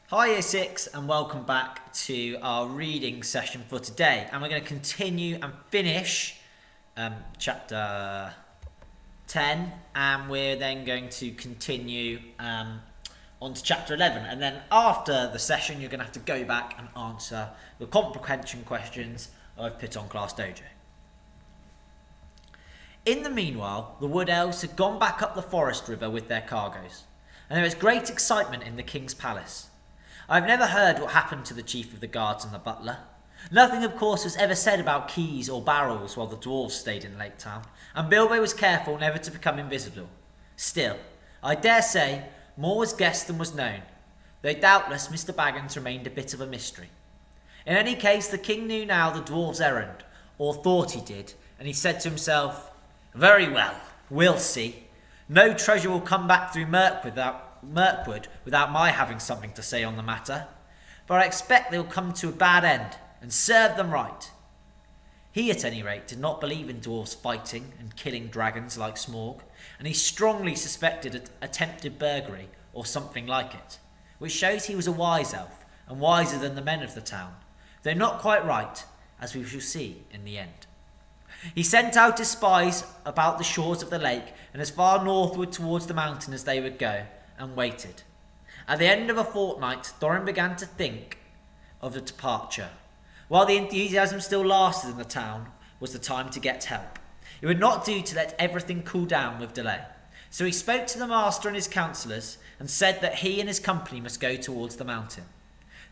Hi Year 6 and welcome back to our reading session for today, and we're going to continue and finish chapter 10, and we're then going to continue on to chapter 11, and then after the session you're going to have to go back and answer the comprehension questions I've put on Class Dojo. In the meanwhile, the Wood Elves had gone back up the Forest River with their cargoes, and there was great excitement in the King's palace. I have never heard what happened to the Chief of the Guards and the butler. Nothing, of course, was ever said about keys or barrels while the dwarves stayed in Lake Town, and Bilbo was careful never to become invisible. Still, I dare say, more was guessed than was known, though doubtless Mr. Baggins remained a bit of a mystery. In any case, the King knew now the dwarves' errand, or thought he did, and he said to himself, "Very well, we'll see. No treasure will come back through Mirkwood without my having something to say on the matter, but I expect they will come to a bad end, and serve them right." He, at any rate, did not believe in dwarves fighting and killing dragons like Smaug, and he strongly suspected attempted burglary or something like it, which shows he was a wise elf, and wiser than the men of the town, though not quite right, as we shall see in the end. He sent out his spies about the shores of the lake and as far northward towards the mountain as they would go, and waited. At the end of a fortnight, Thorin began to think of a departure. While the enthusiasm still lasted in the town, was the time to get help. It would not do to let everything cool down with delay. So he spoke to the master and his counsellors, and said that he and his company must go towards the mountain.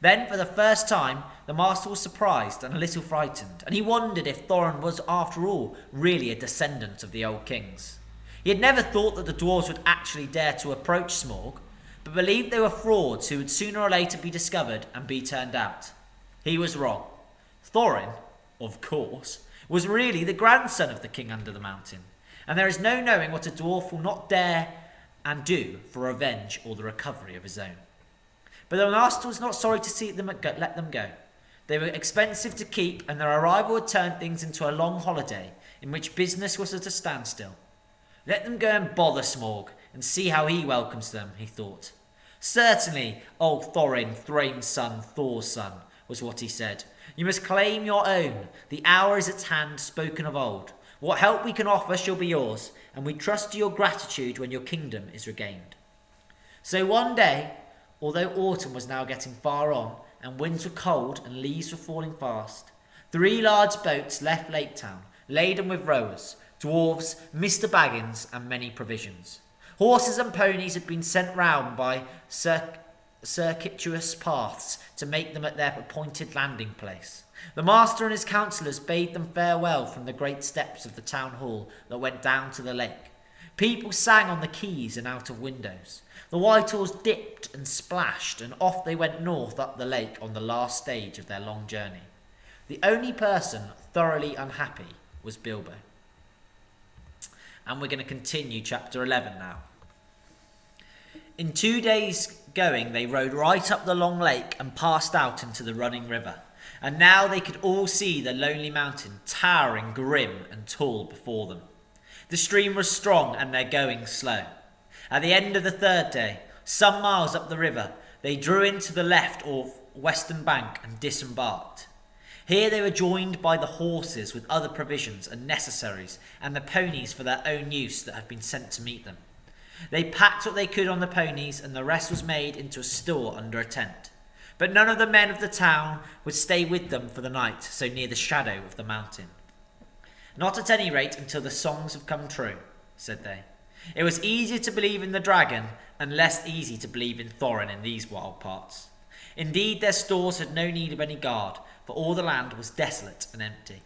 Then, for the first time, the master was surprised and a little frightened, and he wondered if Thorin was, after all, really a descendant of the old kings. He had never thought that the dwarves would actually dare to approach Smaug, but believed they were frauds who would sooner or later be discovered and be turned out. He was wrong. Thorin, of course, was really the grandson of the king under the mountain, and there is no knowing what a dwarf will not dare and do for revenge or the recovery of his own. But the master was not sorry to see them let them go. They were expensive to keep, and their arrival had turned things into a long holiday in which business was at a standstill. Let them go and bother Smaug, and see how he welcomes them, he thought. Certainly, old Thorin, Thrain's son, Thor's son, was what he said. You must claim your own. The hour is at hand, spoken of old. What help we can offer shall be yours, and we trust to your gratitude when your kingdom is regained. So one day, although autumn was now getting far on, and winds were cold and leaves were falling fast, 3 large boats left Lake Town, laden with rowers, dwarves, Mr. Baggins, and many provisions. Horses and ponies had been sent round by circuitous paths to make them at their appointed landing place. The master and his counsellors bade them farewell from the great steps of the town hall that went down to the lake. People sang on the quays and out of windows. The Whitehorse dipped and splashed, and off they went north up the lake on the last stage of their long journey. The only person thoroughly unhappy was Bilbo. And we're going to continue chapter 11 now. In 2 days' going, they rode right up the long lake and passed out into the running river. And now they could all see the lonely mountain towering grim and tall before them. The stream was strong and their going slow. At the end of the 3rd day, some miles up the river, they drew in to the left or western bank and disembarked. Here they were joined by the horses with other provisions and necessaries, and the ponies for their own use that had been sent to meet them. They packed what they could on the ponies, and the rest was made into a store under a tent. But none of the men of the town would stay with them for the night, so near the shadow of the mountain. Not at any rate until the songs have come true, said they. It was easier to believe in the dragon, and less easy to believe in Thorin in these wild parts. Indeed, their stores had no need of any guard, for all the land was desolate and empty.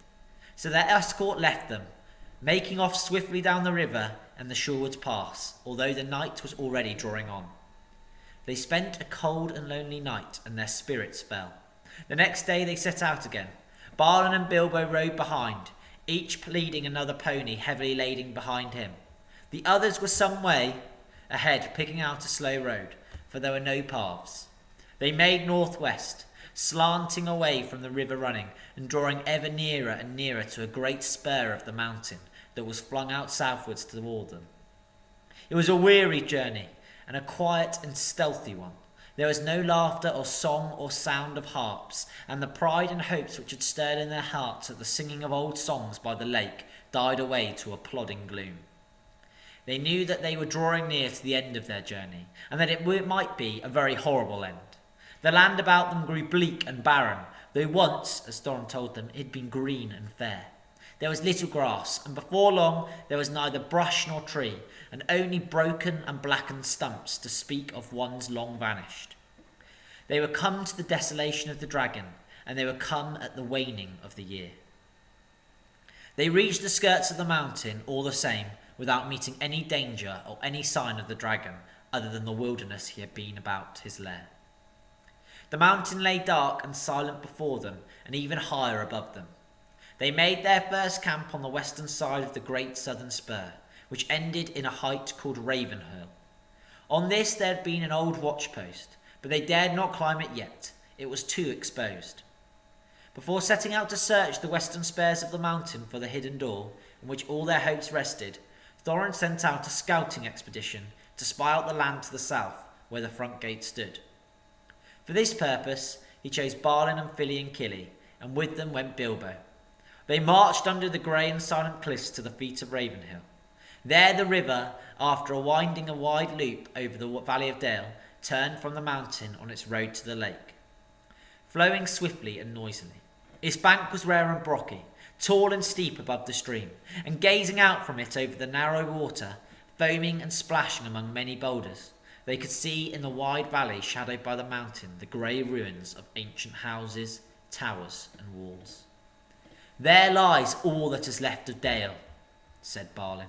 So their escort left them, making off swiftly down the river and the shoreward pass, although the night was already drawing on. They spent a cold and lonely night, and their spirits fell. The next day they set out again. Balin and Bilbo rode behind, each leading another pony heavily laden behind him. The others were some way ahead, picking out a slow road, for there were no paths. They made northwest, slanting away from the river running, and drawing ever nearer and nearer to a great spur of the mountain that was flung out southwards toward them. It was a weary journey, and a quiet and stealthy one, There was no laughter or song or sound of harps, and the pride and hopes which had stirred in their hearts at the singing of old songs by the lake died away to a plodding gloom. They knew that they were drawing near to the end of their journey, and that it might be a very horrible end. The land about them grew bleak and barren, though once, as Thorin told them, it had been green and fair. There was little grass, and before long there was neither brush nor tree, and only broken and blackened stumps to speak of ones long vanished. They were come to the desolation of the dragon, and they were come at the waning of the year. They reached the skirts of the mountain all the same, without meeting any danger or any sign of the dragon, other than the wilderness he had been about his lair. The mountain lay dark and silent before them, and even higher above them. They made their first camp on the western side of the great southern spur, which ended in a height called Ravenhill. On this there had been an old watchpost, but they dared not climb it yet. It was too exposed. Before setting out to search the western spurs of the mountain for the hidden door, in which all their hopes rested, Thorin sent out a scouting expedition to spy out the land to the south, where the front gate stood. For this purpose he chose Balin and Fili and Kili, and with them went Bilbo. They marched under the grey and silent cliffs to the feet of Ravenhill. There the river, after winding a wide loop over the valley of Dale, turned from the mountain on its road to the lake, flowing swiftly and noisily. Its bank was rare and brocky, tall and steep above the stream, and gazing out from it over the narrow water, foaming and splashing among many boulders, they could see in the wide valley shadowed by the mountain the grey ruins of ancient houses, towers and walls. "There lies all that is left of Dale," said Balin.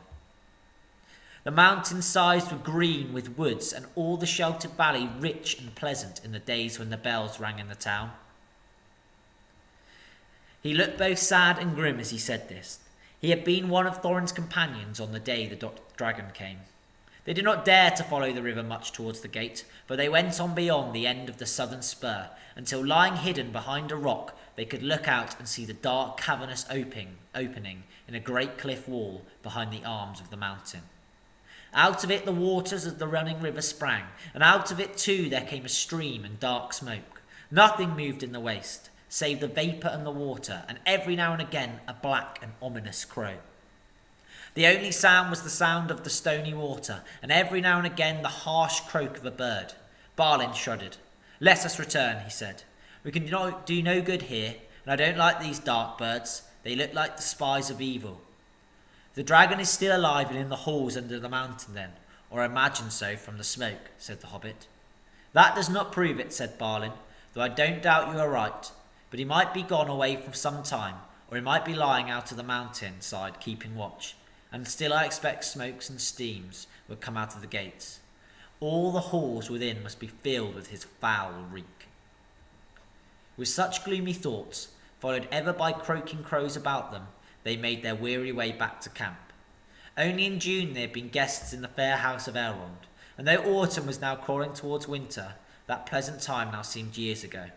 The mountain sides were green with woods, and all the sheltered valley rich and pleasant in the days when the bells rang in the town. He looked both sad and grim as he said this. He had been one of Thorin's companions on the day the dragon came. They did not dare to follow the river much towards the gate, but they went on beyond the end of the southern spur, until lying hidden behind a rock they could look out and see the dark cavernous opening in a great cliff wall behind the arms of the mountain. Out of it the waters of the running river sprang, and out of it too there came a stream and dark smoke. Nothing moved in the waste, save the vapour and the water, and every now and again a black and ominous crow. The only sound was the sound of the stony water, and every now and again the harsh croak of a bird. Balin shuddered. "Let us return," he said. "We can do no good here, and I don't like these dark birds. They look like the spies of evil." "The dragon is still alive and in the halls under the mountain then, or I imagine so from the smoke," said the hobbit. "That does not prove it," said Balin, "though I don't doubt you are right. But he might be gone away for some time, or he might be lying out of the mountain side keeping watch, and still I expect smokes and steams would come out of the gates. All the halls within must be filled with his foul reek." With such gloomy thoughts, followed ever by croaking crows about them, they made their weary way back to camp. Only in June they had been guests in the fair house of Elrond, and though autumn was now crawling towards winter, that pleasant time now seemed years ago.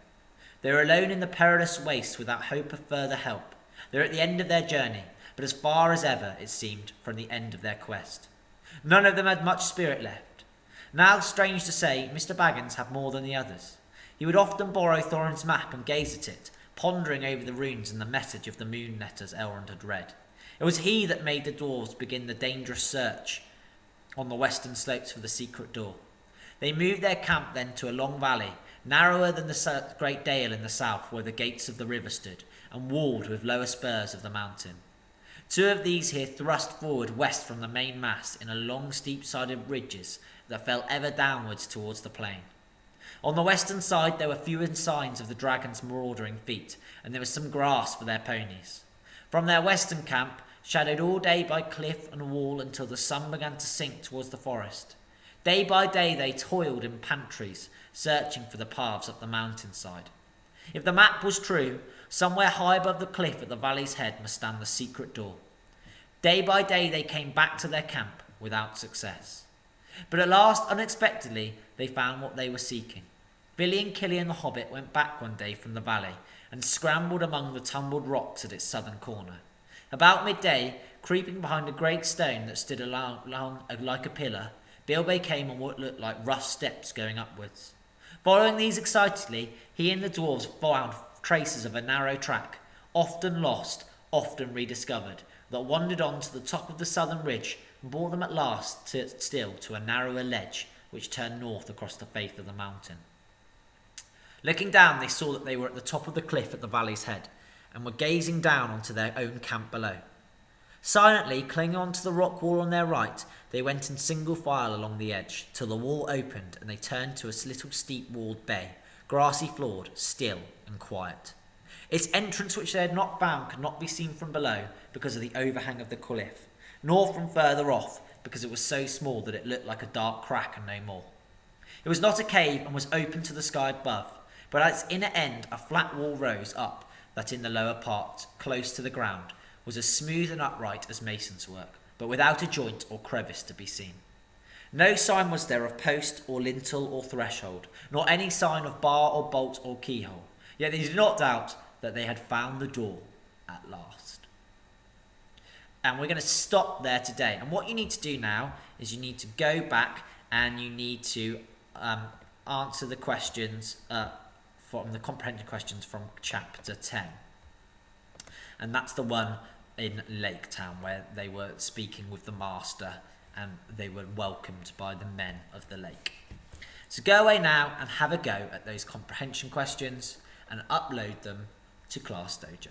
They were alone in the perilous waste without hope of further help. They were at the end of their journey, but as far as ever, it seemed, from the end of their quest. None of them had much spirit left. Now, strange to say, Mr. Baggins had more than the others. He would often borrow Thorin's map and gaze at it, pondering over the runes and the message of the moon letters Elrond had read. It was he that made the dwarves begin the dangerous search on the western slopes for the secret door. They moved their camp then to a long valley, narrower than the great dale in the south where the gates of the river stood, and walled with lower spurs of the mountain. Two of these here thrust forward west from the main mass in a long steep-sided ridges that fell ever downwards towards the plain. On the western side there were fewer signs of the dragon's marauding feet, and there was some grass for their ponies. From their western camp, shadowed all day by cliff and wall until the sun began to sink towards the forest. Day by day they toiled in pantries, searching for the paths up the mountainside. If the map was true, somewhere high above the cliff at the valley's head must stand the secret door. Day by day they came back to their camp without success. But at last, unexpectedly, they found what they were seeking. Fili and Kili and the hobbit went back one day from the valley and scrambled among the tumbled rocks at its southern corner. About midday, creeping behind a great stone that stood along like a pillar, Bilbo came on what looked like rough steps going upwards. Following these excitedly, he and the dwarves found traces of a narrow track, often lost, often rediscovered, that wandered on to the top of the southern ridge and brought them at last to a narrower ledge which turned north across the face of the mountain. Looking down, they saw that they were at the top of the cliff at the valley's head, and were gazing down onto their own camp below. Silently, clinging onto the rock wall on their right, they went in single file along the edge, till the wall opened and they turned to a little steep-walled bay, grassy floored, still and quiet. Its entrance, which they had not found, could not be seen from below because of the overhang of the cliff, nor from further off because it was so small that it looked like a dark crack and no more. It was not a cave and was open to the sky above, but at its inner end a flat wall rose up that in the lower part, close to the ground, was as smooth and upright as mason's work, but without a joint or crevice to be seen. No sign was there of post or lintel or threshold, nor any sign of bar or bolt or keyhole, yet they did not doubt that they had found the door at last. And we're going to stop there today. And what you need to do now is you need to go back and you need to answer the questions from the comprehension questions from chapter 10. And that's the one in Lake Town where they were speaking with the master and they were welcomed by the men of the lake. So go away now and have a go at those comprehension questions and upload them to Class Dojo.